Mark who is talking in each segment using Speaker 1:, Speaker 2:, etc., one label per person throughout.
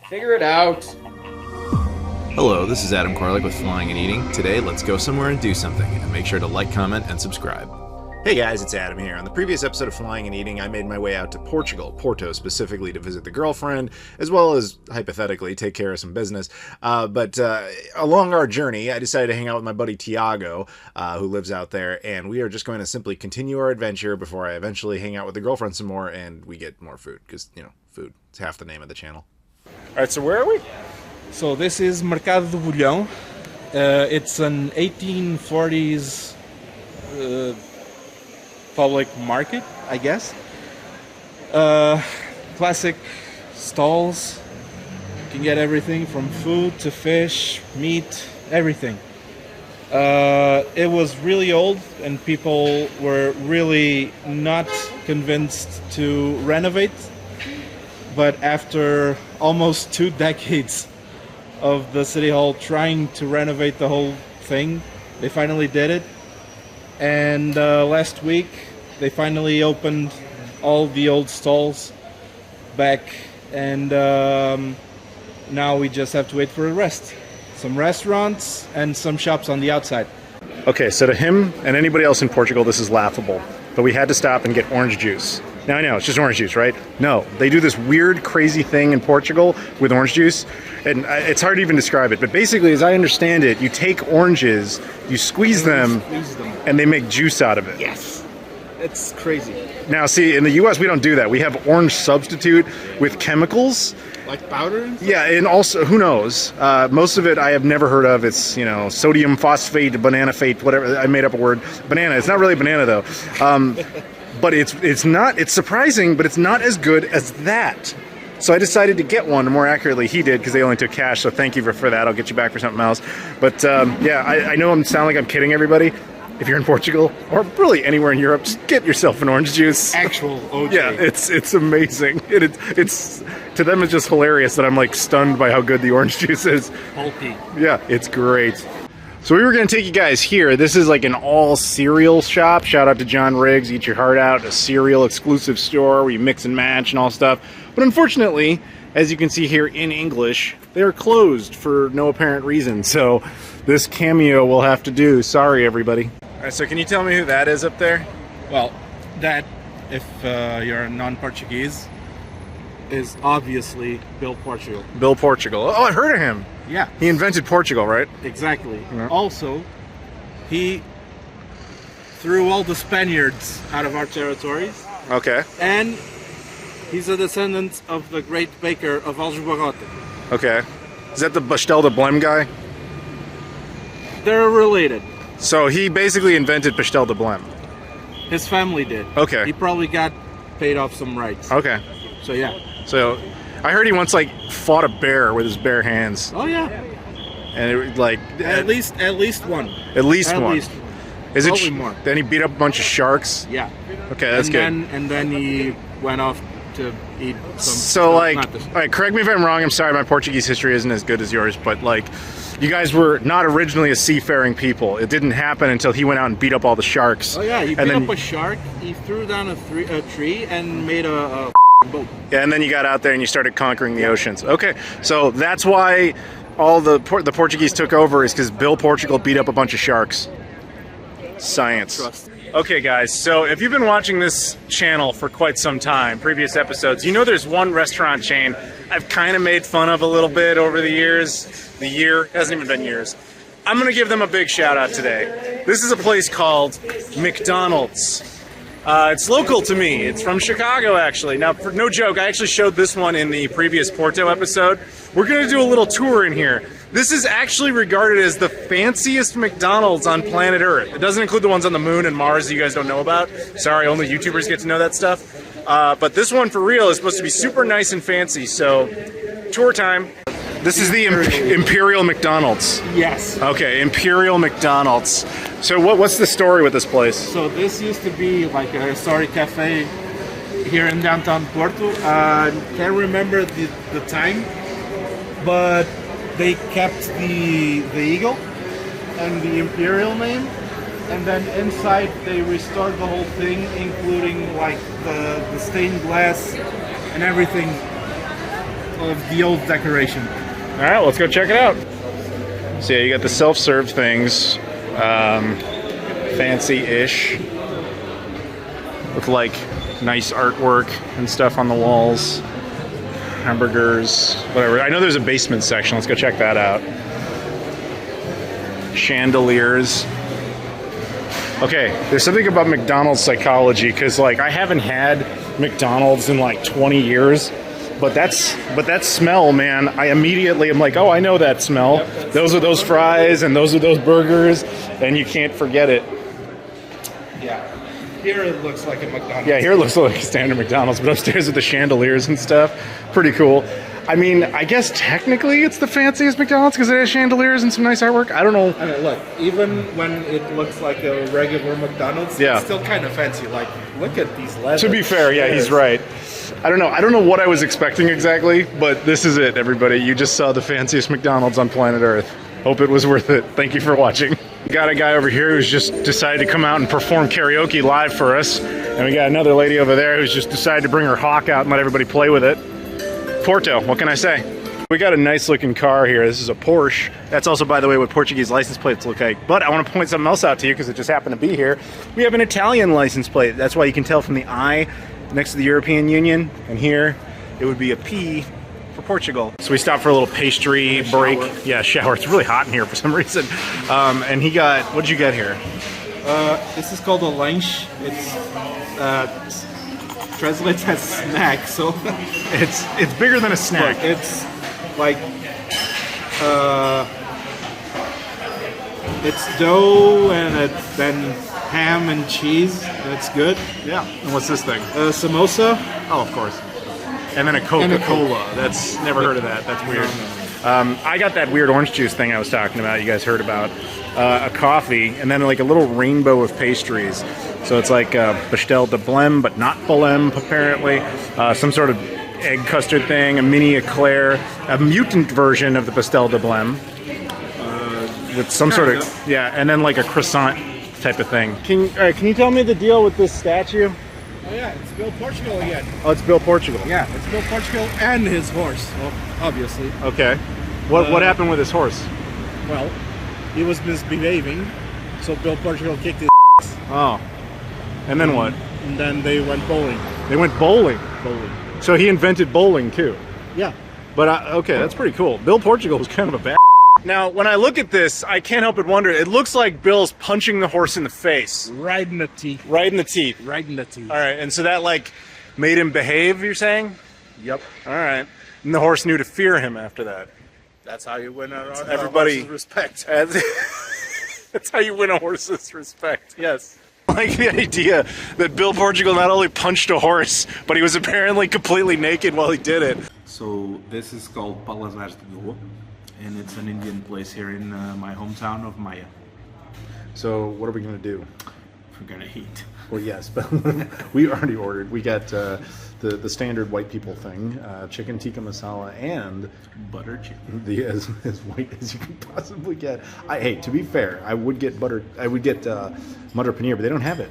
Speaker 1: Figure it out.
Speaker 2: Hello, this is Adam Koralik with Flying and Eating. Today, let's go somewhere and do something, and make sure to like, comment, and subscribe. Hey guys, it's Adam here. On the previous episode of Flying and Eating, I made my way out to Portugal, Porto specifically, to visit the girlfriend, as well as, hypothetically, take care of some business. But along our journey, I decided to hang out with my buddy Tiago, who lives out there, and we are just going to simply continue our adventure before I eventually hang out with the girlfriend some more, and we get more food, because, you know, food is half the name of the channel. Alright, so where are we?
Speaker 3: So this is Mercado do Bolhao. It's an 1840s public market, I guess. Classic stalls. You can get everything from food to fish, meat, everything. It was really old and people were really not convinced to renovate. But after almost 2 decades of the city hall trying to renovate the whole thing, they finally did it. And last week they finally opened all the old stalls back, and now we just have to wait for the rest. Some restaurants and some shops on the outside.
Speaker 4: Okay, so to him and anybody else in Portugal, this is laughable, but we had to stop and get orange juice. Now I know, it's just orange juice, right? No, they do this weird, crazy thing in Portugal with orange juice, and it's hard to even describe it, but basically, as I understand it, you take oranges, you squeeze them, and they make juice out of it.
Speaker 3: Yes, it's crazy.
Speaker 4: Now see, in the US, we don't do that. We have orange substitute with chemicals.
Speaker 3: Like powder and stuff?
Speaker 4: Yeah, and also, who knows? Most of it I have never heard of. It's, you know, sodium phosphate, banana fate, whatever. I made up a word. Banana. It's not really banana, though. But it's not, it's surprising, but it's not as good as that. So I decided to get one, more accurately he did, because they only took cash, so thank you for that. I'll get you back for something else. But yeah, I know I sound like I'm kidding everybody. If you're in Portugal, or really anywhere in Europe, just get yourself an orange juice.
Speaker 3: Actual OJ.
Speaker 4: Yeah, it's amazing. It's to them it's just hilarious that I'm like stunned by how good the orange juice is.
Speaker 3: Pulpy.
Speaker 4: Yeah, it's great. So we were going to take you guys here. This is like an all cereal shop. Shout out to John Riggs, Eat Your Heart Out, a cereal exclusive store where you mix and match and all stuff. But unfortunately, as you can see here in English, they are closed for no apparent reason. So this cameo will have to do. Sorry, everybody. All right, so can you tell me who that is up there?
Speaker 3: Well, that, if you're non-Portuguese, is obviously Bill Portugal.
Speaker 4: Bill Portugal. Oh, I heard of him.
Speaker 3: Yeah.
Speaker 4: He invented Portugal, right?
Speaker 3: Exactly.
Speaker 4: Yeah.
Speaker 3: Also, he threw all the Spaniards out of our territories.
Speaker 4: Okay.
Speaker 3: And he's a descendant of the great baker of Aljubarrota.
Speaker 4: Okay. Is that the Pastel de Blem guy?
Speaker 3: They're related.
Speaker 4: So he basically invented Pastel de Blem.
Speaker 3: His family did.
Speaker 4: Okay.
Speaker 3: He probably got paid off some rights.
Speaker 4: Okay.
Speaker 3: So yeah.
Speaker 4: So I heard he once like fought a bear with his bare hands.
Speaker 3: Oh yeah.
Speaker 4: And it like
Speaker 3: At least one.
Speaker 4: At least one.
Speaker 3: At least one.
Speaker 4: Is
Speaker 3: Probably
Speaker 4: it
Speaker 3: more.
Speaker 4: Then he beat up a bunch of sharks?
Speaker 3: Yeah.
Speaker 4: Okay, that's good.
Speaker 3: And then he went off to eat some.
Speaker 4: So like, all right, correct me if I'm wrong. I'm sorry, my Portuguese history isn't as good as yours, but like, you guys were not originally a seafaring people. It didn't happen until he went out and beat up all the sharks.
Speaker 3: Oh yeah, he
Speaker 4: and
Speaker 3: beat
Speaker 4: then,
Speaker 3: up a shark. He threw down a tree and made a boat.
Speaker 4: Yeah, and then you got out there and you started conquering the oceans. Okay, so that's why all the Portuguese took over, is because Bill Portugal beat up a bunch of sharks. Science.
Speaker 3: Trust.
Speaker 4: Okay guys, so if you've been watching this channel for quite some time, previous episodes, you know there's one restaurant chain I've kind of made fun of a little bit over the years. The year, hasn't even been years. I'm gonna give them a big shout out today. This is a place called McDonald's. It's local to me. It's from Chicago, actually. Now, for no joke, I actually showed this one in the previous Porto episode. We're gonna do a little tour in here. This is actually regarded as the fanciest McDonald's on planet Earth. It doesn't include the ones on the moon and Mars that you guys don't know about. Sorry, only YouTubers get to know that stuff. But this one, for real, is supposed to be super nice and fancy, so tour time. This is the Imperial McDonald's.
Speaker 3: Yes.
Speaker 4: Okay, Imperial McDonald's. So what's the story with this place?
Speaker 3: So this used to be like a historic cafe here in downtown Porto. Can't remember the time, but they kept the eagle and the Imperial name, and then inside they restored the whole thing, including like the stained glass and everything of the old decoration.
Speaker 4: All right, let's go check it out. So yeah, you got the self-serve things, fancy-ish, with like nice artwork and stuff on the walls. Hamburgers, whatever. I know there's a basement section. Let's go check that out. Chandeliers. Okay, there's something about McDonald's psychology, because like I haven't had McDonald's in like 20 years, but that smell, man, I immediately am like, oh, I know that smell. Yep, those are those fries and those are those burgers, and you can't forget it.
Speaker 3: Yeah. Here it looks like a McDonald's.
Speaker 4: Yeah, here it looks like a standard McDonald's, but upstairs with the chandeliers and stuff, pretty cool. I mean, I guess technically it's the fanciest McDonald's because it has chandeliers and some nice artwork. I don't know.
Speaker 3: I mean, look, even when it looks like a regular McDonald's,
Speaker 4: yeah,
Speaker 3: it's still kind of fancy. Like, look at these letters.
Speaker 4: To be fair, yeah, he's right. I don't know what I was expecting exactly, but this is it, everybody. You just saw the fanciest McDonald's on planet Earth. Hope it was worth it. Thank you for watching. We got a guy over here who's just decided to come out and perform karaoke live for us. And we got another lady over there who's just decided to bring her hawk out and let everybody play with it. Porto, what can I say? We got a nice looking car here. This is a Porsche. That's also, by the way, what Portuguese license plates look like. But I want to point something else out to you because it just happened to be here. We have an Italian license plate. That's why you can tell from the I next to the European Union. And here, it would be a P for Portugal. So we stopped for a little pastry break. Yeah, shower. It's really hot in here for some reason. And he got, what did you get here?
Speaker 3: This is called a lunch. It's translates as snack, so
Speaker 4: it's bigger than a snack.
Speaker 3: Look, it's like it's dough and then ham and cheese. That's good.
Speaker 4: Yeah. And what's this thing?
Speaker 3: Samosa.
Speaker 4: Oh, of course. And then a Coca-Cola. That's never heard of that. That's weird. I got that weird orange juice thing I was talking about. You guys heard about a coffee, and then like a little rainbow of pastries. So it's like pastel de blême, but not blême apparently. Some sort of egg custard thing, a mini eclair, a mutant version of the pastel de blême, with some sort of and then like a croissant type of thing. Can you tell me the deal with this statue?
Speaker 3: Oh yeah, it's Bill Portugal again.
Speaker 4: Oh, it's Bill Portugal.
Speaker 3: Yeah, it's Bill Portugal and his horse, well, obviously.
Speaker 4: Okay. What happened with his horse?
Speaker 3: Well, he was misbehaving, so Bill Portugal kicked his ass.
Speaker 4: Oh. And then what?
Speaker 3: And then they went bowling.
Speaker 4: They went bowling?
Speaker 3: Bowling.
Speaker 4: So he invented bowling too?
Speaker 3: Yeah.
Speaker 4: But, okay, that's pretty cool. Bill Portugal was kind of a bad. Now, when I look at this, I can't help but wonder, it looks like Bill's punching the horse in the face.
Speaker 3: Right in the teeth.
Speaker 4: Right in the teeth.
Speaker 3: Right in the teeth.
Speaker 4: All right, and so that, like, made him behave, you're saying?
Speaker 3: Yep.
Speaker 4: All right. And the horse knew to fear him after that.
Speaker 3: That's how you win
Speaker 4: everybody
Speaker 3: respect.
Speaker 4: That's how you win a horse's respect, yes. I like the idea that Bill Portugal not only punched a horse, but he was apparently completely naked while he did it.
Speaker 1: So this is called Palazar de Goa, and it's an Indian place here in my hometown of Maia.
Speaker 2: So what are we going to do?
Speaker 1: We're gonna eat.
Speaker 2: Well, yes, but we already ordered. We got the standard white people thing, chicken tikka masala and
Speaker 1: Butter chicken.
Speaker 2: As white as you can possibly get. Hey, to be fair, I would get mutton paneer, but they don't have it.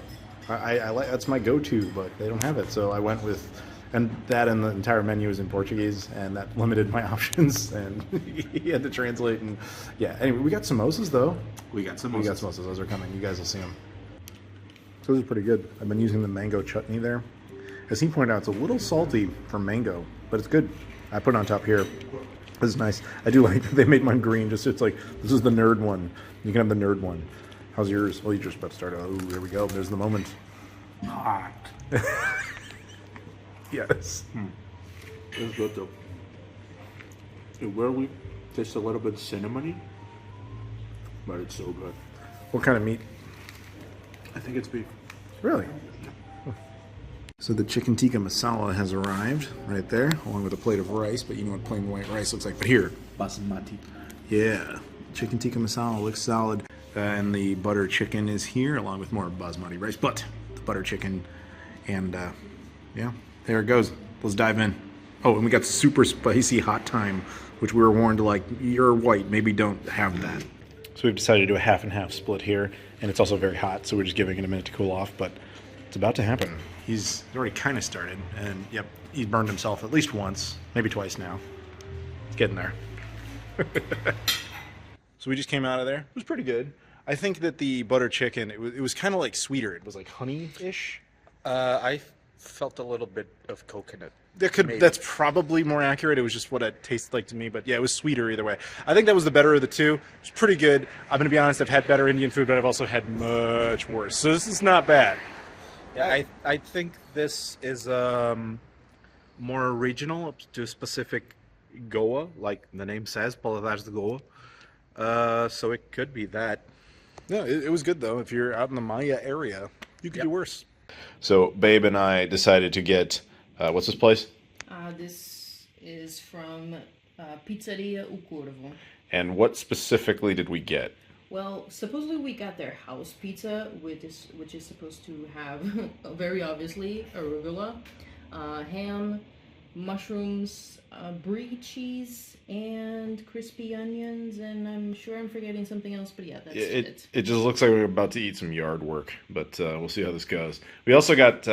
Speaker 2: I like, that's my go-to, but they don't have it. So I went with, and the entire menu is in Portuguese, and that limited my options. And he had to translate. And yeah, anyway, we got samosas though.
Speaker 1: We got samosas.
Speaker 2: Those are coming. You guys will see them. Those are pretty good. I've been using the mango chutney there. As he pointed out, it's a little salty for mango, but it's good. I put it on top here. This is nice. I do like that they made mine green. Just it's like, this is the nerd one. You can have the nerd one. How's yours? Well, you're just about to start. Oh, there we go. There's the moment.
Speaker 1: Hot.
Speaker 2: Yes.
Speaker 1: It's good though. It really tastes a little bit cinnamony, but it's so good.
Speaker 2: What kind of meat?
Speaker 1: I think it's beef.
Speaker 2: Really? So the chicken tikka masala has arrived right there, along with a plate of rice, but you know what plain white rice looks like. But here.
Speaker 1: Basmati.
Speaker 2: Yeah. Chicken tikka masala looks solid. And the butter chicken is here, along with more basmati rice. But the butter chicken, and yeah, there it goes. Let's dive in. Oh, and we got super spicy hot thyme, which we were warned, like, you're white, maybe don't have that. So we've decided to do a half and half split here, and it's also very hot, so we're just giving it a minute to cool off, but it's about to happen. he's already kind of started, and yep, he burned himself at least once, maybe twice now. It's getting there. So we just came out of there. It was pretty good. I think that the butter chicken, it was kind of like sweeter. It was like honey-ish.
Speaker 3: I felt a little bit of coconut.
Speaker 2: That's probably more accurate. It was just what it tasted like to me, but yeah, it was sweeter either way. I think that was the better of the two. It's pretty good. I'm gonna be honest, I've had better Indian food, but I've also had much worse. So this is not bad.
Speaker 3: Yeah, I think this is more regional up to specific Goa, like the name says, Paladars de Goa. So it could be that.
Speaker 2: No, it was good though. If you're out in the Maia area, you could do worse. So Babe and I decided to get, what's this place?
Speaker 5: This is from Pizzeria O Corvo.
Speaker 2: And what specifically did we get?
Speaker 5: Well, supposedly we got their house pizza, which is supposed to have, very obviously, arugula, ham, mushrooms, brie cheese, and crispy onions, and I'm sure I'm forgetting something else, but yeah, that's it.
Speaker 2: It just looks like we're about to eat some yard work, but we'll see how this goes. We also got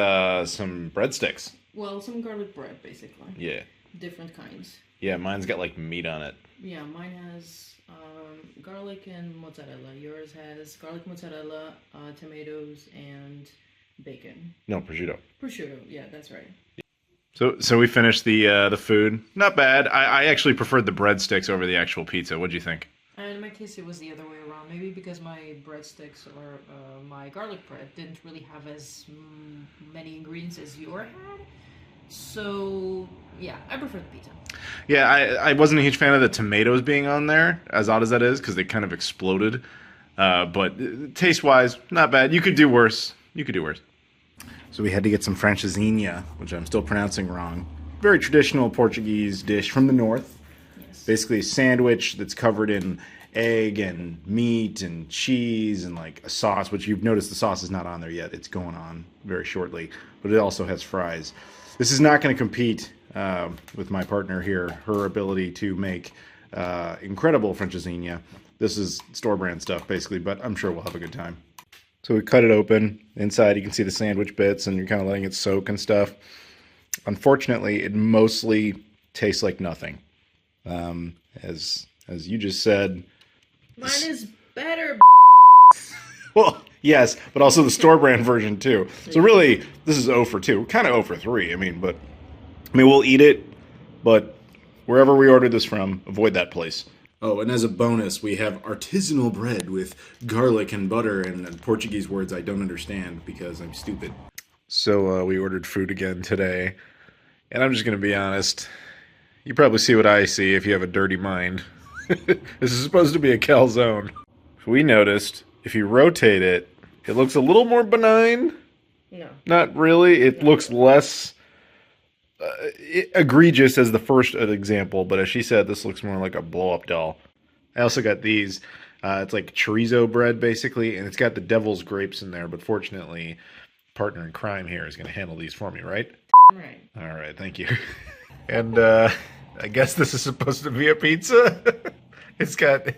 Speaker 2: some breadsticks.
Speaker 5: Well, some garlic bread, basically.
Speaker 2: Yeah.
Speaker 5: Different kinds.
Speaker 2: Yeah, mine's got like meat on it.
Speaker 5: Yeah, mine has garlic and mozzarella. Yours has garlic, mozzarella, tomatoes, and bacon.
Speaker 2: No, prosciutto.
Speaker 5: Prosciutto, yeah, that's right.
Speaker 2: So we finished the food. Not bad. I actually preferred the breadsticks over the actual pizza. What'd you think?
Speaker 5: And in my case, it was the other way around. Maybe because my breadsticks or my garlic bread didn't really have as many ingredients as yours had. So, yeah, I prefer the pizza.
Speaker 2: Yeah, I wasn't a huge fan of the tomatoes being on there, as odd as that is, because they kind of exploded. But taste-wise, not bad. You could do worse. So we had to get some Francesinha, which I'm still pronouncing wrong. Very traditional Portuguese dish from the north.
Speaker 5: Yes.
Speaker 2: Basically a sandwich that's covered in egg and meat and cheese and like a sauce, which you've noticed the sauce is not on there yet. It's going on very shortly. But it also has fries. This is not going to compete with my partner here, her ability to make incredible Francesinha. This is store brand stuff basically, but I'm sure we'll have a good time. So we cut it open. Inside you can see the sandwich bits and you're kind of letting it soak and stuff. Unfortunately, it mostly tastes like nothing. As you just said.
Speaker 5: Mine is better.
Speaker 2: Well, yes, but also the store brand version too. So really, this is 0 for 2. Kind of 0 for 3. I mean, we'll eat it, but wherever we ordered this from, avoid that place. Oh, and as a bonus, we have artisanal bread with garlic and butter and Portuguese words I don't understand because I'm stupid. So we ordered food again today, and I'm just going to be honest. You probably see what I see if you have a dirty mind. This is supposed to be a calzone. We noticed if you rotate it, it looks a little more benign.
Speaker 5: No.
Speaker 2: Not really. It looks less egregious as the first example, but as she said, this looks more like a blow-up doll. I also got these. It's like chorizo bread, basically, and it's got the devil's grapes in there, but fortunately, partner in crime here is going to handle these for me, right?
Speaker 5: Right.
Speaker 2: All right, thank you. And I guess this is supposed to be a pizza. It's the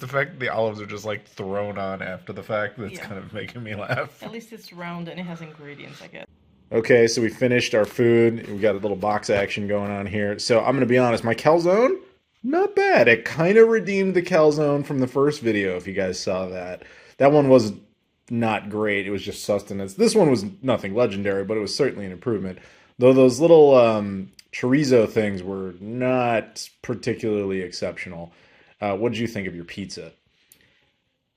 Speaker 2: fact that the olives are just like thrown on after the fact that's kind of making me laugh.
Speaker 5: At least it's round and it has ingredients, I guess.
Speaker 2: Okay, so we finished our food. We got a little box action going on here. So I'm going to be honest, my calzone, not bad. It kind of redeemed the calzone from the first video, if you guys saw that. That one was not great. It was just sustenance. This one was nothing legendary, but it was certainly an improvement. Though those little chorizo things were not particularly exceptional. What did you think of your pizza?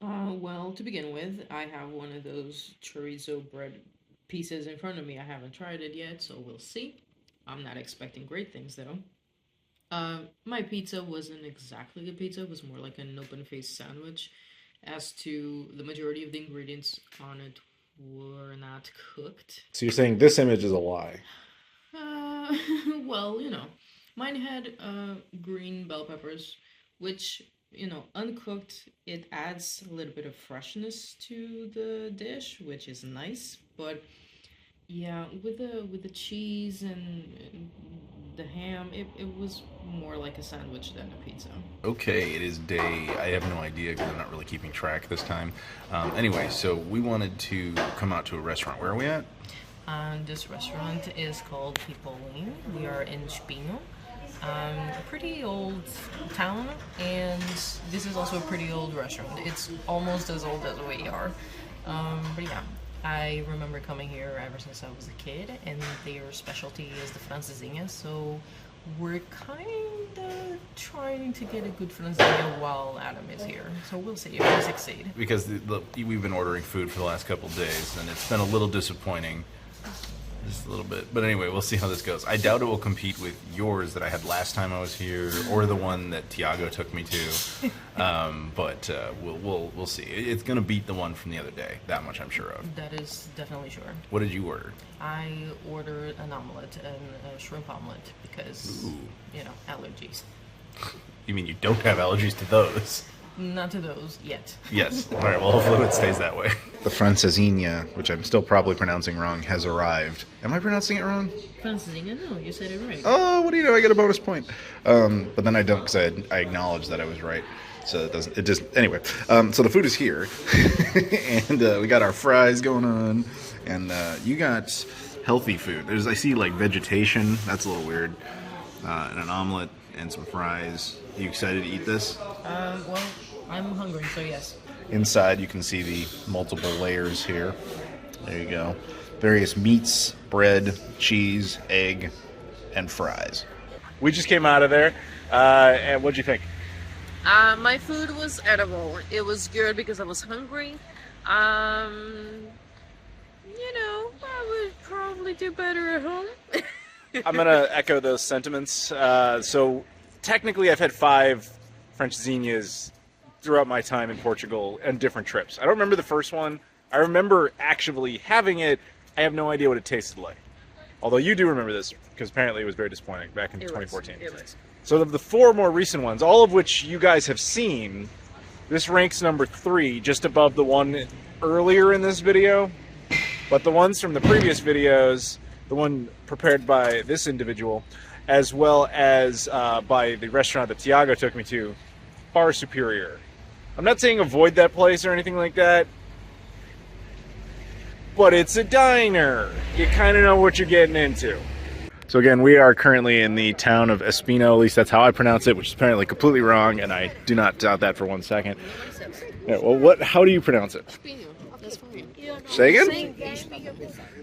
Speaker 5: Well, to begin with, I have one of those chorizo bread pieces in front of me. I haven't tried it yet, so we'll see. I'm not expecting great things, though. My pizza wasn't exactly a pizza. It was more like an open-faced sandwich. As to the majority of the ingredients on it were not cooked.
Speaker 2: So you're saying this image is a lie?
Speaker 5: Well, mine had green bell peppers, which, uncooked, it adds a little bit of freshness to the dish, which is nice. But yeah, with the cheese and the ham, it was more like a sandwich than a pizza.
Speaker 2: Okay, it is day, I have no idea because I'm not really keeping track this time. Anyway, so we wanted to come out to a restaurant. Where are we at?
Speaker 5: This restaurant is called People Lane. We are in Espinho. A pretty old town, and this is also a pretty old restaurant. It's almost as old as we are. But yeah, I remember coming here ever since I was a kid, and their specialty is the Francesinha, so we're kind of trying to get a good Francesinha while Adam is here. So we'll see if we succeed.
Speaker 2: Because we've been ordering food for the last couple of days, and it's been a little disappointing. Just a little bit. But anyway, we'll see how this goes. I doubt it will compete with yours that I had last time I was here, or the one that Tiago took me to. But we'll see. It's going to beat the one from the other day. That much I'm sure of.
Speaker 5: That is definitely sure.
Speaker 2: What did you order?
Speaker 5: I ordered an omelet, and a shrimp omelet, because, you know, allergies.
Speaker 2: You mean you don't have allergies to those?
Speaker 5: Not to those yet.
Speaker 2: Yes. All right, well, hopefully it stays that way. The Francesinha, which I'm still probably pronouncing wrong, has arrived. Am I pronouncing it wrong?
Speaker 5: Francesinha? No, you said it right.
Speaker 2: Oh, what do you know? I get a bonus point. But then I don't, because I acknowledged that I was right. So anyway. So the food is here. And we got our fries going on. And you got healthy food. I see like vegetation. That's a little weird. And an omelet and some fries. Are you excited to eat this?
Speaker 5: Well, I'm hungry, so yes.
Speaker 2: Inside, you can see the multiple layers here. There you go. Various meats, bread, cheese, egg, and fries.
Speaker 4: We just came out of there, and what'd you think?
Speaker 6: My food was edible. It was good because I was hungry. You know, I would probably do better at home.
Speaker 4: I'm gonna echo those sentiments. So technically, I've had 5 Francesinhas throughout my time in Portugal and different trips. I don't remember the first one. I remember actually having it. I have no idea what it tasted like. Although you do remember this, because apparently it was very disappointing back in 2014.
Speaker 6: It was.
Speaker 4: So of the 4 more recent ones, all of which you guys have seen, this ranks number 3, just above the one earlier in this video. But the ones from the previous videos, the one prepared by this individual, as well as by the restaurant that Tiago took me to, far superior. I'm not saying avoid that place or anything like that, but it's a diner. You kind of know what you're getting into. So again, we are currently in the town of Espinho, at least that's how I pronounce it, which is apparently completely wrong, and I do not doubt that for one second. Yeah, well, how do you pronounce it?
Speaker 6: Espinho. That's fine.
Speaker 4: Say again?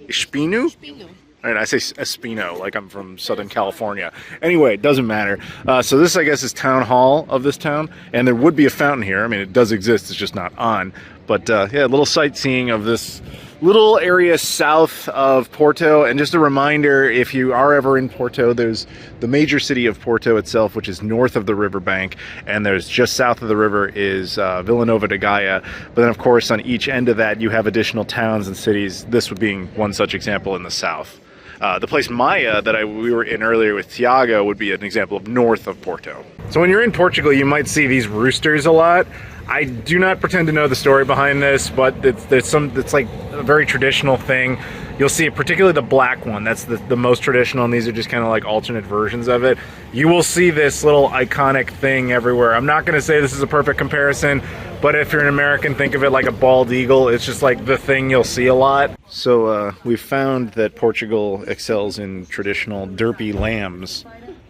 Speaker 4: Espinho?
Speaker 5: Espinho.
Speaker 4: And I say Espinho, like I'm from Southern California. Anyway, it doesn't matter. So this, I guess, is town hall of this town, and there would be a fountain here. I mean, it does exist, it's just not on. But yeah, a little sightseeing of this little area south of Porto. And just a reminder, if you are ever in Porto, there's the major city of Porto itself, which is north of the riverbank, and there's just south of the river is Vila Nova de Gaia. But then, of course, on each end of that, you have additional towns and cities, this would being one such example in the south. The place Maia that we were in earlier with Tiago would be an example of north of Porto. So when you're in Portugal, you might see these roosters a lot. I do not pretend to know the story behind this, but it's like a very traditional thing. You'll see particularly the black one. That's the most traditional, and these are just kind of like alternate versions of it. You will see this little iconic thing everywhere. I'm not going to say this is a perfect comparison, but if you're an American, think of it like a bald eagle. It's just like the thing you'll see a lot. So we've found that Portugal excels in traditional derpy lambs.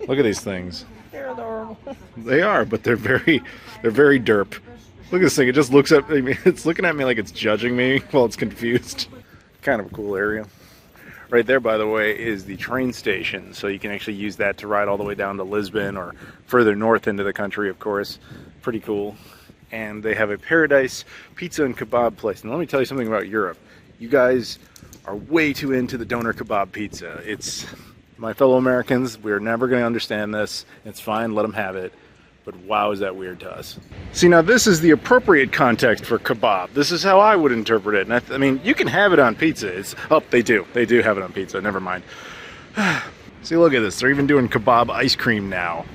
Speaker 4: Look at these things.
Speaker 5: They're adorable.
Speaker 4: They are, but they're very derp. Look at this thing. It just looks at me. It's looking at me like it's judging me while it's confused. Kind of a cool area. Right there, by the way, is the train station. So you can actually use that to ride all the way down to Lisbon or further north into the country, of course. Pretty cool. And they have a paradise pizza and kebab place. And let me tell you something about Europe. You guys are way too into the doner kebab pizza. It's, my fellow Americans, we're never going to understand this. It's fine, let them have it. But wow, is that weird to us. See, now this is the appropriate context for kebab. This is how I would interpret it. And I mean, you can have it on pizza. They do have it on pizza, never mind. See, look at this. They're even doing kebab ice cream now.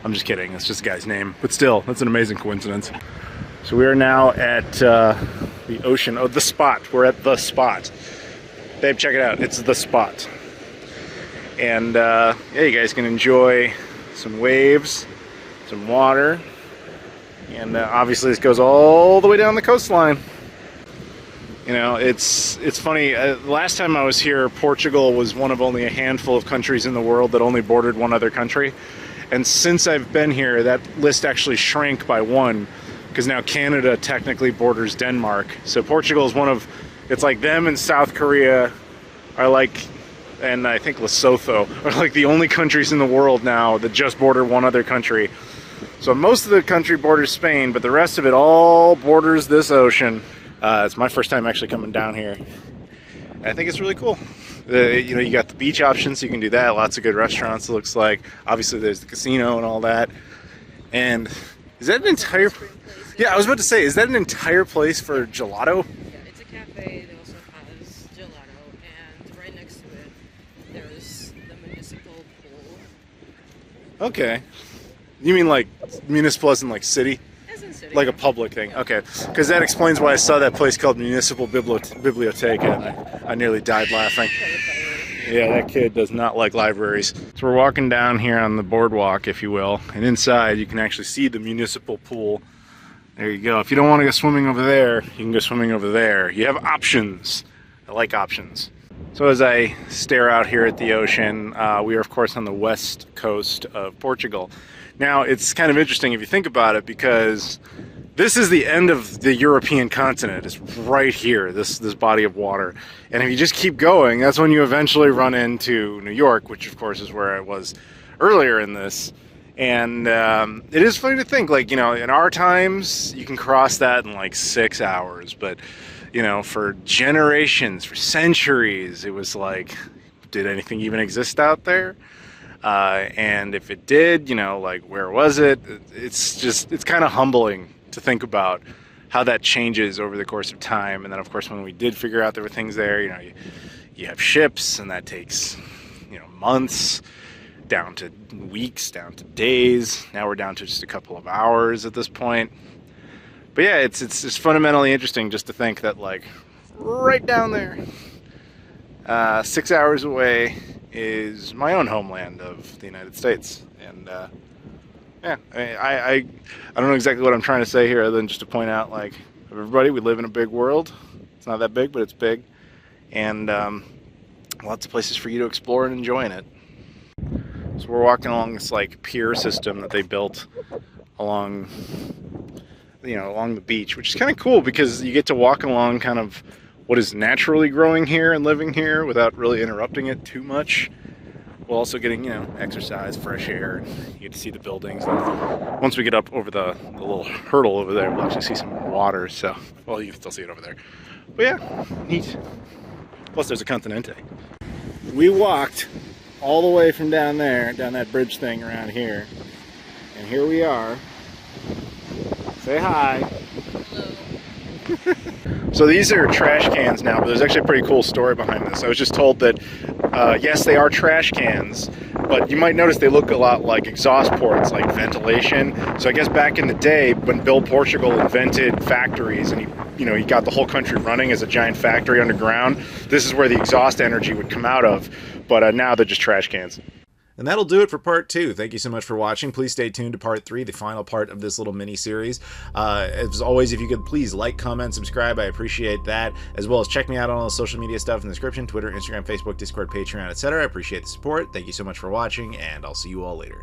Speaker 4: I'm just kidding, it's just a guy's name. But still, that's an amazing coincidence. So we are now at the ocean, the spot. We're at the spot. Babe, check it out, it's the spot. And yeah, you guys can enjoy some waves, some water, and obviously this goes all the way down the coastline. You know, it's funny. Last time I was here, Portugal was one of only a handful of countries in the world that only bordered one other country. And since I've been here, that list actually shrank by one, because now Canada technically borders Denmark. So Portugal is one of, it's like them and South Korea are like, and I think Lesotho are like the only countries in the world now that just border one other country. So most of the country borders Spain, but the rest of it all borders this ocean. It's my first time actually coming down here. I think it's really cool. You know, you got the beach options, so you can do that. Lots of good restaurants, it looks like. Obviously, there's the casino and all that. And is that an entire... Yeah, I was about to say, is that an entire place for gelato?
Speaker 6: Yeah, it's a cafe that also has gelato, and right next to it, there's the municipal pool.
Speaker 4: Okay. You mean like municipal as in like city?
Speaker 6: As in city.
Speaker 4: Like a public thing. Okay. Because that explains why I saw that place called Municipal Biblioteca, and I nearly died laughing. Yeah, that kid does not like libraries. So we're walking down here on the boardwalk, if you will, and inside you can actually see the municipal pool. There you go. If you don't want to go swimming over there, you can go swimming over there. You have options. I like options. So as I stare out here at the ocean, we are of course on the west coast of Portugal. Now it's kind of interesting if you think about it, because this is the end of the European continent. It's right here, this body of water. And if you just keep going, that's when you eventually run into New York, which of course is where I was earlier in this. And it is funny to think, like, you know, in our times, you can cross that in like 6 hours. But, you know, for generations, for centuries, it was like, did anything even exist out there? And if it did, you know, like, where was it? It's kind of humbling to think about how that changes over the course of time. And then, of course, when we did figure out there were things there, you know, you have ships, and that takes, you know, months, down to weeks, down to days. Now we're down to just a couple of hours at this point. But yeah, it's just fundamentally interesting just to think that, like, right down there, 6 hours away, is my own homeland of the United States. And yeah, I don't know exactly what I'm trying to say here, other than just to point out, like, everybody, we live in a big world. It's not that big, but it's big, and lots of places for you to explore and enjoy in it. So we're walking along this like pier system that they built along, you know, along the beach, which is kind of cool because you get to walk along kind of what is naturally growing here and living here without really interrupting it too much, while also getting, you know, exercise, fresh air, and you get to see the buildings. And once we get up over the little hurdle over there, we'll actually see some water. So, well, you can still see it over there. But yeah, neat. Plus, there's a Continente. We walked all the way from down there, down that bridge thing around here, and here we are. Say hi.
Speaker 6: Hello.
Speaker 4: So these are trash cans now, but there's actually a pretty cool story behind this. I was just told that, yes, they are trash cans, but you might notice they look a lot like exhaust ports, like ventilation. So I guess back in the day, when Bill Portugal invented factories, and he got the whole country running as a giant factory underground, this is where the exhaust energy would come out of. But now they're just trash cans.
Speaker 2: And that'll do it for part 2. Thank you so much for watching. Please stay tuned to part 3, the final part of this little mini-series. As always, if you could please like, comment, subscribe, I appreciate that. As well as check me out on all the social media stuff in the description, Twitter, Instagram, Facebook, Discord, Patreon, etc. I appreciate the support. Thank you so much for watching, and I'll see you all later.